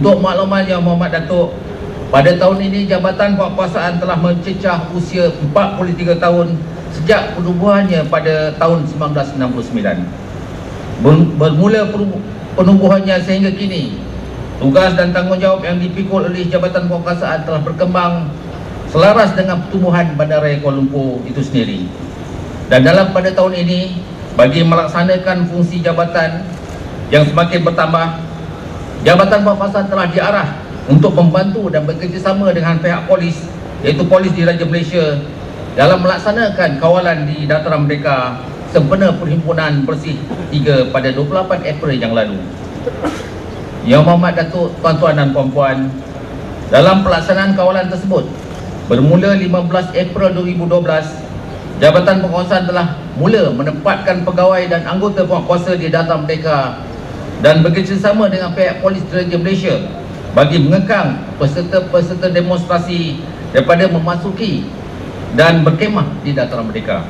Untuk makluman Yang Berhormat Datuk, pada tahun ini Jabatan Penguasaan telah mencecah usia 43 tahun sejak penubuhannya pada tahun 1969. Bermula penubuhannya sehingga kini, tugas dan tanggungjawab yang dipikul oleh Jabatan Penguasaan telah berkembang selaras dengan pertumbuhan Bandaraya Kuala Lumpur itu sendiri. Dan pada tahun ini, bagi melaksanakan fungsi jabatan yang semakin bertambah, Jabatan Penguasaan telah diarah untuk membantu dan bekerjasama dengan pihak polis, iaitu Polis Diraja Malaysia, dalam melaksanakan kawalan di Dataran Merdeka sempena Perhimpunan Bersih 3 pada 28 April yang lalu. Yang Berhormat Datuk, tuan-tuan dan puan-puan, dalam pelaksanaan kawalan tersebut, bermula 15 April 2012, Jabatan Penguasaan telah mula menempatkan pegawai dan anggota penguasa di Dataran Merdeka dan bekerjasama dengan pihak Polis Diraja Malaysia bagi mengekang peserta-peserta demonstrasi daripada memasuki dan berkemah di Dataran Merdeka.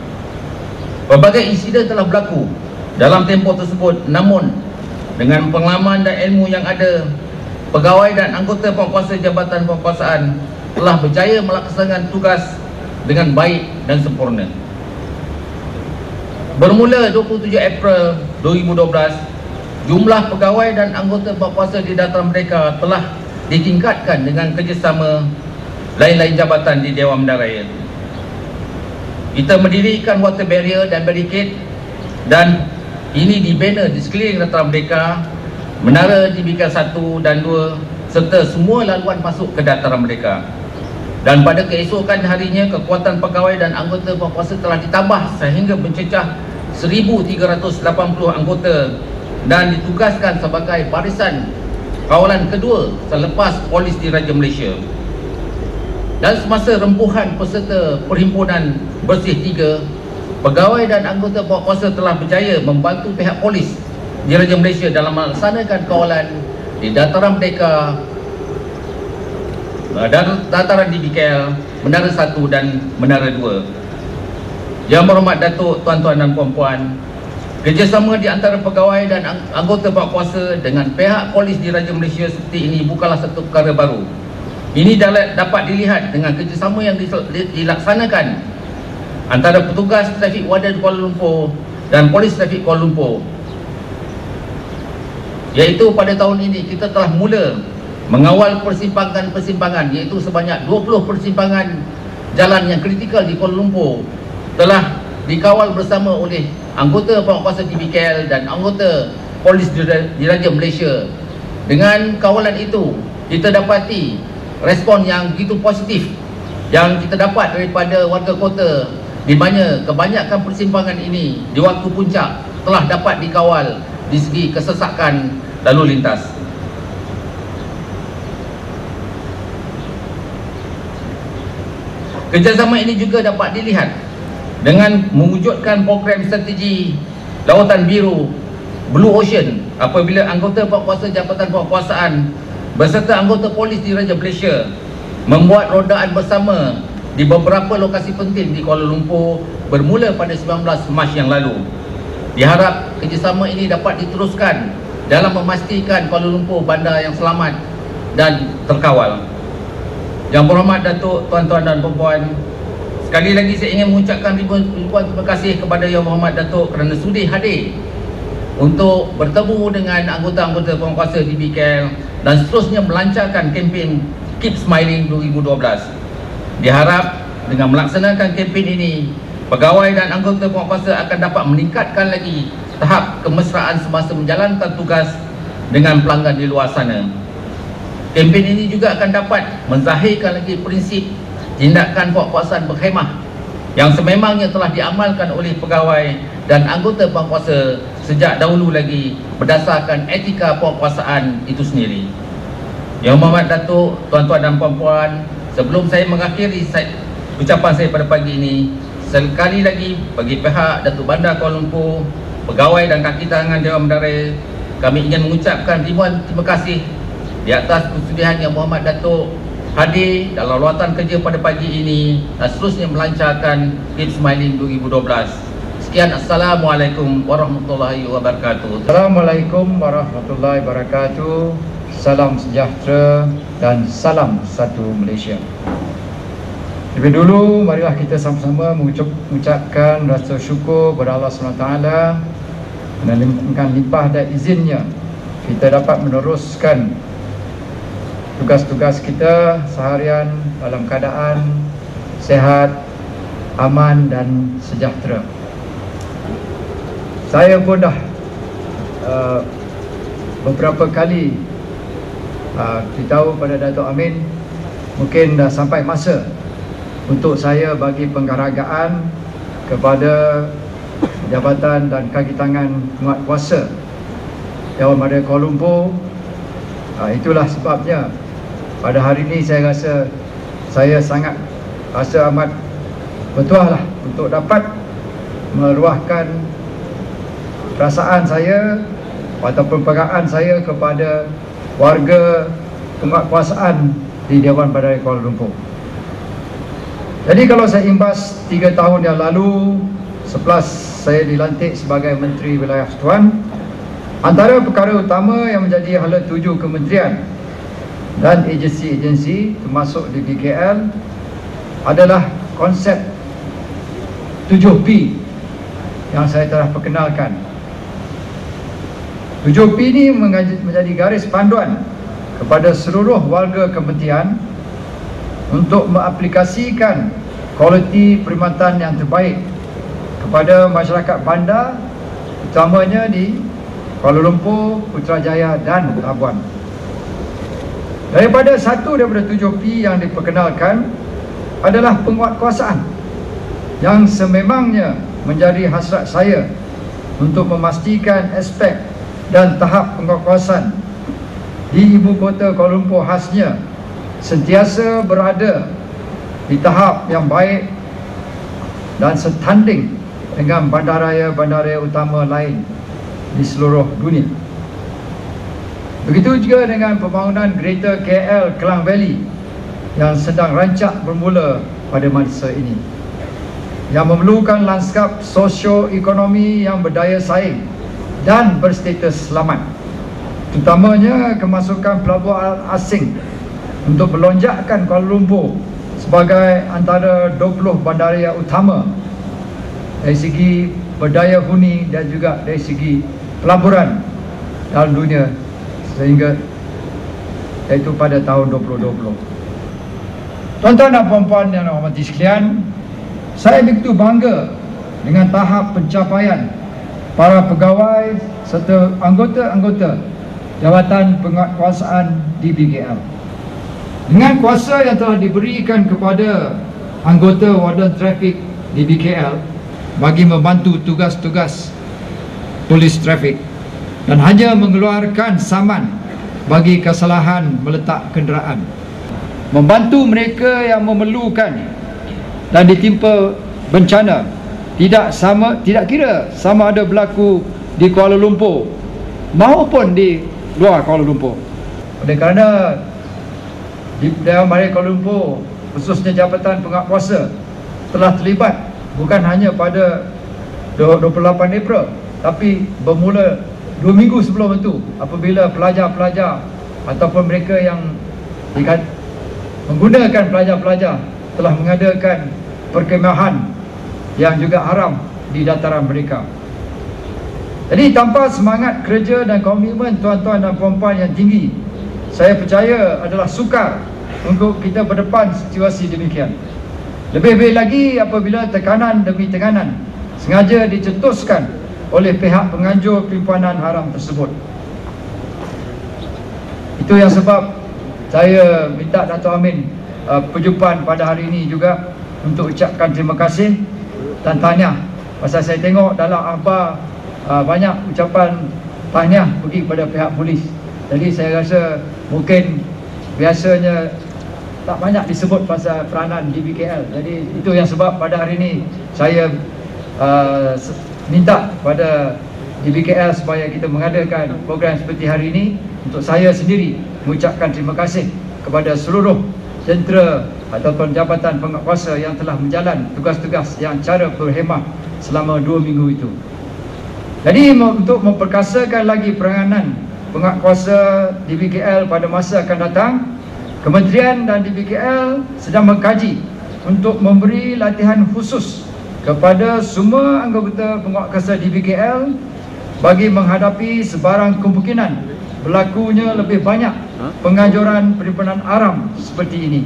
Pelbagai insiden telah berlaku dalam tempoh tersebut, namun dengan pengalaman dan ilmu yang ada, pegawai dan anggota penguasa Jabatan Penguasaan telah berjaya melaksanakan tugas dengan baik dan sempurna. Bermula 27 April 2012, jumlah pegawai dan anggota penguasa di Dataran Merdeka telah ditingkatkan dengan kerjasama lain-lain jabatan di Dewan Bandaraya. Kita mendirikan water barrier dan barricade, dan ini dibina di sekeliling Dataran Merdeka, menara dibikin 1 dan 2 serta semua laluan masuk ke Dataran Merdeka. Dan pada keesokan harinya, kekuatan pegawai dan anggota penguasa telah ditambah sehingga mencecah 1,380 anggota dan ditugaskan sebagai barisan kawalan kedua selepas Polis Diraja Malaysia. Dan semasa rembuhan peserta Perhimpunan Bersih 3, pegawai dan anggota penguasa telah berjaya membantu pihak Polis Diraja Malaysia dalam melaksanakan kawalan di Dataran Merdeka, Dataran DBKL, Menara 1 dan Menara 2. Yang Berhormat Datuk, tuan-tuan dan puan-puan, kerjasama di antara pegawai dan anggota penguasa dengan pihak Polis Diraja Malaysia seperti ini bukanlah satu perkara baru. Ini dapat dilihat dengan kerjasama yang dilaksanakan antara petugas trafik warden Kuala Lumpur dan Polis Trafik Kuala Lumpur. Iaitu pada tahun ini kita telah mula mengawal persimpangan-persimpangan, iaitu sebanyak 20 persimpangan jalan yang kritikal di Kuala Lumpur telah dikawal bersama oleh anggota penguasa DBKL dan anggota Polis Diraja Malaysia. Dengan kawalan itu, kita dapati respon yang begitu positif yang kita dapat daripada warga kota, di mana kebanyakan persimpangan ini di waktu puncak telah dapat dikawal di segi kesesakan lalu lintas. Kerjasama ini juga dapat dilihat dengan mewujudkan program strategi Lautan Biru Blue Ocean apabila anggota penguasa Jabatan Penguasaan beserta anggota Polis Diraja Malaysia membuat rondaan bersama di beberapa lokasi penting di Kuala Lumpur bermula pada 19 Mac yang lalu. Diharap kerjasama ini dapat diteruskan dalam memastikan Kuala Lumpur bandar yang selamat dan terkawal. Yang Berhormat Datuk, tuan-tuan dan puan-puan, sekali lagi saya ingin mengucapkan ribuan terima kasih kepada Yang Berhormat Datuk kerana sudi hadir untuk bertemu dengan anggota-anggota penguasa DBKL dan seterusnya melancarkan kempen Keep Smiling 2012. Diharap dengan melaksanakan kempen ini, pegawai dan anggota penguasa akan dapat meningkatkan lagi tahap kemesraan semasa menjalankan tugas dengan pelanggan di luar sana. Kempen ini juga akan dapat menzahirkan lagi prinsip tindakan penguasaan berkhemah yang sememangnya telah diamalkan oleh pegawai dan anggota penguasa sejak dahulu lagi berdasarkan etika penguasaan itu sendiri. Yang Berhormat Datuk, tuan-tuan dan puan-puan, sebelum saya mengakhiri ucapan saya pada pagi ini, sekali lagi bagi pihak Datuk Bandar Kuala Lumpur, pegawai dan kaki tangan Dewan Bandaraya, kami ingin mengucapkan ribuan terima kasih di atas kesudian Yang Berhormat Datuk hadir dalam lawatan kerja pada pagi ini dan seterusnya melancarkan Keep Smiling 2012. Sekian, Assalamualaikum warahmatullahi wabarakatuh. Assalamualaikum warahmatullahi wabarakatuh. salam sejahtera dan salam satu Malaysia. Lebih dulu, marilah kita sama-sama mengucapkan rasa syukur kepada Allah SWT dengan limpah dan izinnya kita dapat meneruskan tugas-tugas kita seharian dalam keadaan sihat, aman dan sejahtera. Saya pun dah beberapa kali beritahu pada Datuk Amin, mungkin dah sampai masa untuk saya bagi penghargaan kepada jabatan dan kaki tangan penguatkuasa Dewan Madaya Kuala Lumpur. Itulah sebabnya pada hari ini saya sangat rasa amat bertuah untuk dapat meluahkan perasaan saya ataupun penghargaan saya kepada warga penguatkuasaan di Dewan Madaya Kuala Lumpur. Jadi kalau saya imbas 3 tahun yang lalu selepas saya dilantik sebagai Menteri Wilayah Persekutuan, antara perkara utama yang menjadi hala tuju kementerian dan agensi-agensi termasuk di BKL adalah konsep 7P yang saya telah perkenalkan. 7P ini menjadi garis panduan kepada seluruh warga kementerian untuk mengaplikasikan kualiti perkhidmatan yang terbaik kepada masyarakat bandar, utamanya di Kuala Lumpur, Putrajaya dan Labuan. Daripada 7P yang diperkenalkan adalah penguatkuasaan yang sememangnya menjadi hasrat saya untuk memastikan aspek dan tahap penguatkuasaan di ibu kota Kuala Lumpur khasnya sentiasa berada di tahap yang baik dan setanding dengan bandaraya-bandaraya utama lain di seluruh dunia. Begitu juga dengan pembangunan Greater KL Klang Valley yang sedang rancak bermula pada masa ini, yang memerlukan lanskap sosio-ekonomi yang berdaya saing dan berstatus selamat, terutamanya kemasukan pelabuhan asing untuk melonjakkan Kuala Lumpur sebagai antara 20 bandaraya utama dari segi berdaya huni dan juga dari segi pelaburan dalam dunia, sehingga iaitu pada tahun 2020. Tuan-tuan dan puan-puan yang hormati sekalian, saya begitu bangga dengan tahap pencapaian para pegawai serta anggota-anggota Jabatan Penguatkuasaan di BKL. Dengan kuasa yang telah diberikan kepada anggota Warden Trafik di BKL bagi membantu tugas-tugas polis trafik dan hanya mengeluarkan saman bagi kesalahan meletak kenderaan, membantu mereka yang memerlukan dan ditimpa bencana, tidak kira sama ada berlaku di Kuala Lumpur maupun di luar Kuala Lumpur. Oleh kerana di Dewan Madaya Kuala Lumpur, khususnya Jabatan Penguatkuasa, telah terlibat bukan hanya pada 28 April, tapi bermula 2 minggu sebelum itu, apabila pelajar-pelajar ataupun mereka yang menggunakan pelajar-pelajar telah mengadakan perkemahan yang juga haram di dataran mereka. Jadi tanpa semangat kerja dan komitmen tuan-tuan dan puan-puan yang tinggi, saya percaya adalah sukar untuk kita berdepan situasi demikian. Lebih-lebih lagi apabila tekanan demi tekanan sengaja dicetuskan oleh pihak penganjur penyimpanan haram tersebut. Itu yang sebab saya minta Datuk Amin perjumpaan pada hari ini juga untuk ucapkan terima kasih dan tahniah. Pasal saya tengok dalam akhbar banyak ucapan tahniah pergi kepada pihak polis. Jadi saya rasa mungkin biasanya tak banyak disebut pasal peranan di BKL. Jadi itu yang sebab pada hari ini saya minta pada di BKL supaya kita mengadakan program seperti hari ini. Untuk saya sendiri mengucapkan terima kasih kepada seluruh jentera ataupun jabatan penguatkuasa yang telah menjalan tugas-tugas yang cara berhemah selama 2 minggu itu. Jadi untuk memperkasakan lagi peranan penguatkuasa DBKL pada masa akan datang, Kementerian dan DBKL sedang mengkaji untuk memberi latihan khusus kepada semua anggota penguatkuasa DBKL bagi menghadapi sebarang kemungkinan berlakunya lebih banyak penganjuran penyimpanan aram seperti ini.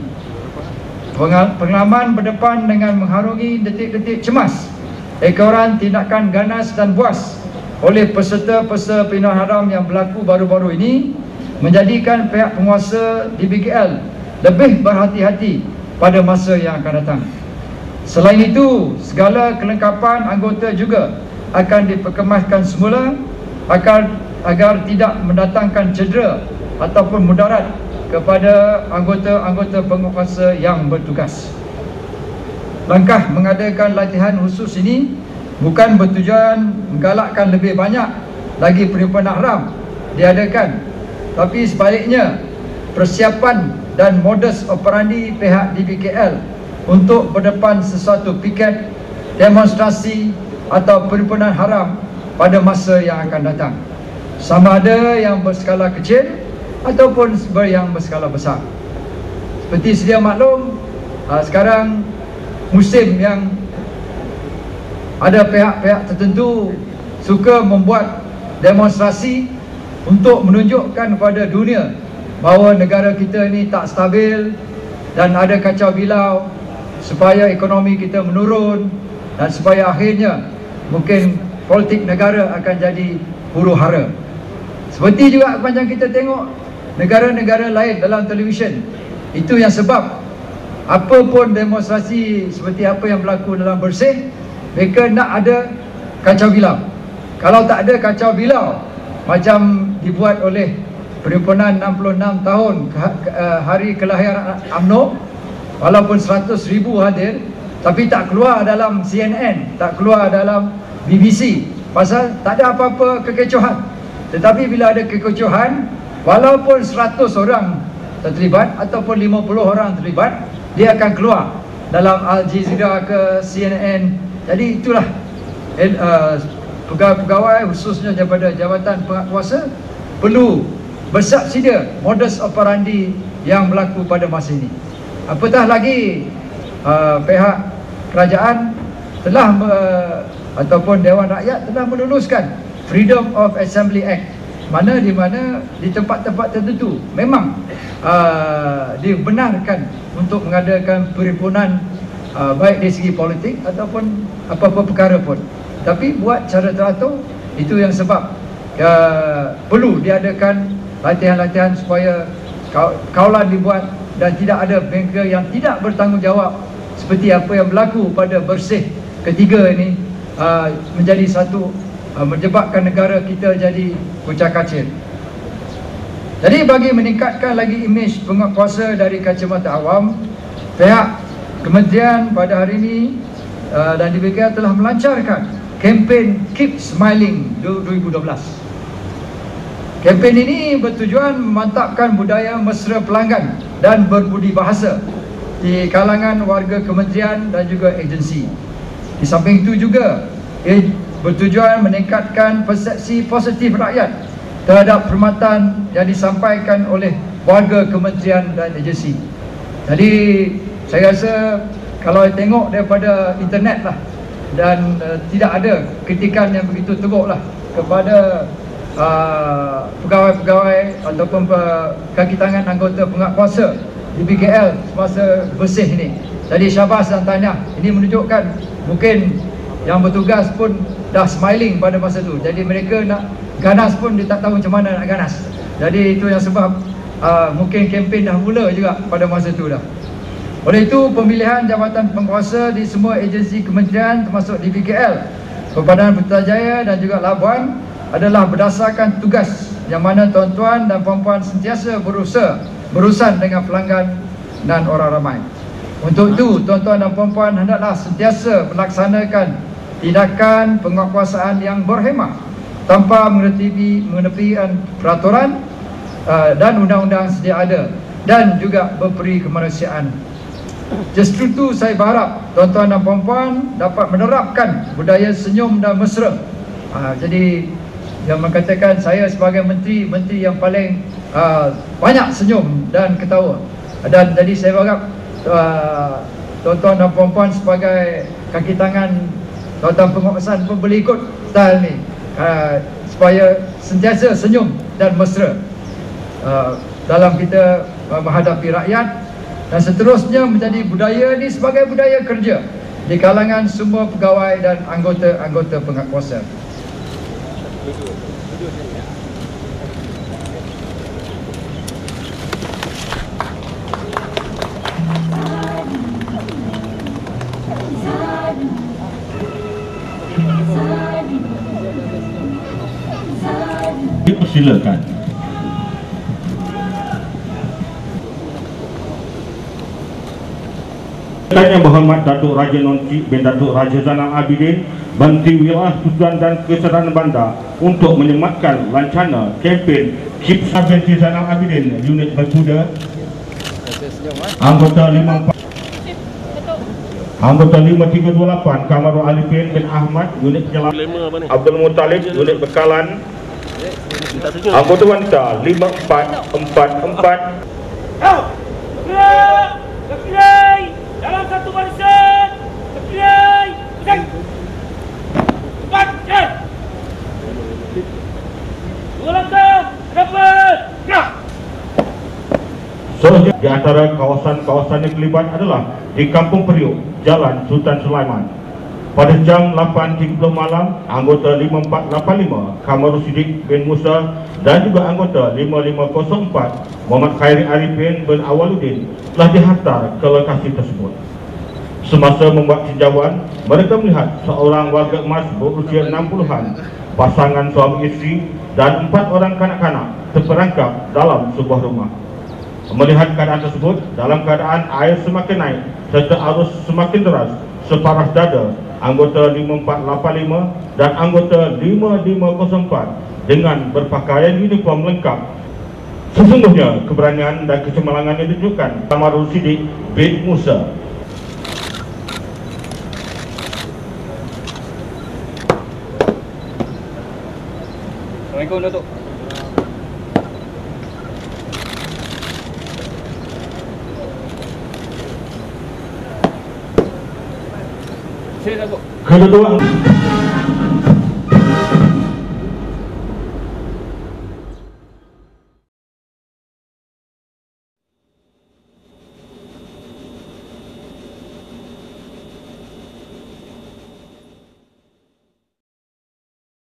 Pengalaman berdepan dengan mengharungi detik-detik cemas ekoran tindakan ganas dan buas oleh peserta-peserta penyimpanan haram yang berlaku baru-baru ini menjadikan pihak penguasa DBKL lebih berhati-hati pada masa yang akan datang. Selain itu, segala kelengkapan anggota juga akan diperkemaskan semula agar tidak mendatangkan cedera ataupun mudarat kepada anggota-anggota penguasa yang bertugas. Langkah mengadakan latihan khusus ini bukan bertujuan menggalakkan lebih banyak lagi penyimpanan haram diadakan, tapi sebaliknya persiapan dan modus operandi pihak DBKL untuk berdepan sesuatu piket, demonstrasi atau penyimpanan haram pada masa yang akan datang, sama ada yang berskala kecil ataupun yang berskala besar. Seperti sedia maklum, sekarang musim yang ada pihak-pihak tertentu suka membuat demonstrasi untuk menunjukkan kepada dunia bahawa negara kita ini tak stabil dan ada kacau bilau, supaya ekonomi kita menurun dan supaya akhirnya mungkin politik negara akan jadi huru hara. Seperti juga macam kita tengok negara-negara lain dalam televisyen. Itu yang sebab apa pun demonstrasi seperti apa yang berlaku dalam Bersih, mereka nak ada kacau bilau. Kalau tak ada kacau bilau macam dibuat oleh perhimpunan 66 tahun hari kelahiran UMNO, walaupun 100,000 hadir tapi tak keluar dalam CNN, tak keluar dalam BBC, pasal tak ada apa-apa kekecohan. Tetapi bila ada kekecohan, walaupun 100 orang terlibat ataupun 50 orang terlibat, dia akan keluar dalam Al Jazeera ke CNN. Jadi itulah pegawai-pegawai khususnya daripada Jabatan Penguatkuasa perlu bersiap sedia modus operandi yang berlaku pada masa ini. Apatah lagi pihak kerajaan telah ataupun Dewan Rakyat telah meluluskan Freedom of Assembly Act, di mana di tempat-tempat tertentu memang dibenarkan untuk mengadakan perhimpunan baik dari segi politik ataupun apa-apa perkara pun, tapi buat cara teratur. Itu yang sebab perlu diadakan latihan-latihan supaya kaulan dibuat dan tidak ada banker yang tidak bertanggungjawab seperti apa yang berlaku pada Bersih ketiga ini, menjadi satu menyebabkan negara kita jadi kucak-kacir. Jadi bagi meningkatkan lagi imej penguatkuasa dari kacamata awam, pihak kementerian pada hari ini dan DBKL telah melancarkan kempen Keep Smiling 2012. Kempen ini bertujuan memantapkan budaya mesra pelanggan dan berbudi bahasa di kalangan warga kementerian dan juga agensi. Di samping itu juga bertujuan meningkatkan persepsi positif rakyat terhadap perkhidmatan yang disampaikan oleh warga kementerian dan agensi. Jadi saya rasa kalau tengok daripada internet lah, dan tidak ada kritikan yang begitu teruk lah kepada pegawai-pegawai ataupun kaki tangan anggota penguatkuasa di BKL semasa Bersih ini. Jadi syabas dan tahniah. Ini menunjukkan mungkin yang bertugas pun dah smiling pada masa itu. Jadi mereka nak ganas pun dia tak tahu macam mana nak ganas. Jadi itu yang sebab mungkin kempen dah mula juga pada masa itu dah. Oleh itu, pemilihan jabatan penguasa di semua agensi kementerian termasuk di BKL, Perpaduan Putrajaya dan juga Labuan adalah berdasarkan tugas yang mana tuan-tuan dan puan-puan sentiasa berurusan dengan pelanggan dan orang ramai. Untuk itu, tuan-tuan dan puan-puan hendaklah sentiasa melaksanakan tindakan penguatkuasaan yang berhemah tanpa mengetepikan peraturan dan undang-undang sedia ada dan juga berperi kemanusiaan. Justru itu saya berharap tuan-tuan dan puan-puan dapat menerapkan budaya senyum dan mesra. Jadi yang mengatakan saya sebagai menteri yang paling banyak senyum dan ketawa. Dan jadi saya harap tuan-tuan dan puan-puan sebagai kaki tangan tuan-tuan pengurusan pun boleh ikut style ni, supaya sentiasa senyum dan mesra dalam kita menghadapi rakyat, dan seterusnya menjadi budaya ni sebagai budaya kerja di kalangan semua pegawai dan anggota-anggota penguatkuasa. Silakan. Yang berhormat Datuk Raja Non-Cik bin Datuk Raja Zainal Abidin, Menteri Wilayah Susulan dan Kesedaran Bandar, untuk menyematkan lancana kempen Keep Binti Zainal Abidin Unit Berkuda, anggota 5328 Kamarul Alipin bin Ahmad Unit Penyelamat, Abdul Muttalib Unit Bekalan, anggota wanita 5444. Berkelahi dalam satu barisan. Berkelahi. Cepat. Dua langkah. Dapat. Selanjutnya di antara kawasan-kawasan yang terlibat adalah di Kampung Periuk, Jalan Sultan Sulaiman. Pada jam 8.30 malam, anggota 5485 Kamarul Siddiq bin Musa dan juga anggota 5504 Muhammad Khairi Arifin bin Awaluddin telah dihantar ke lokasi tersebut. Semasa membuat tinjauan, mereka melihat seorang warga emas berusia 60-an, pasangan suami isteri dan 4 orang kanak-kanak terperangkap dalam sebuah rumah. Melihat keadaan tersebut, dalam keadaan air semakin naik serta arus semakin deras separas dada, anggota 5485 dan anggota 5504 dengan berpakaian uniform lengkap. Sesungguhnya keberanian dan kecemerlangan yang ditunjukkan Kamarul Siddiq bin Musa. Assalamualaikum Datuk. Saya Datuk. Kedua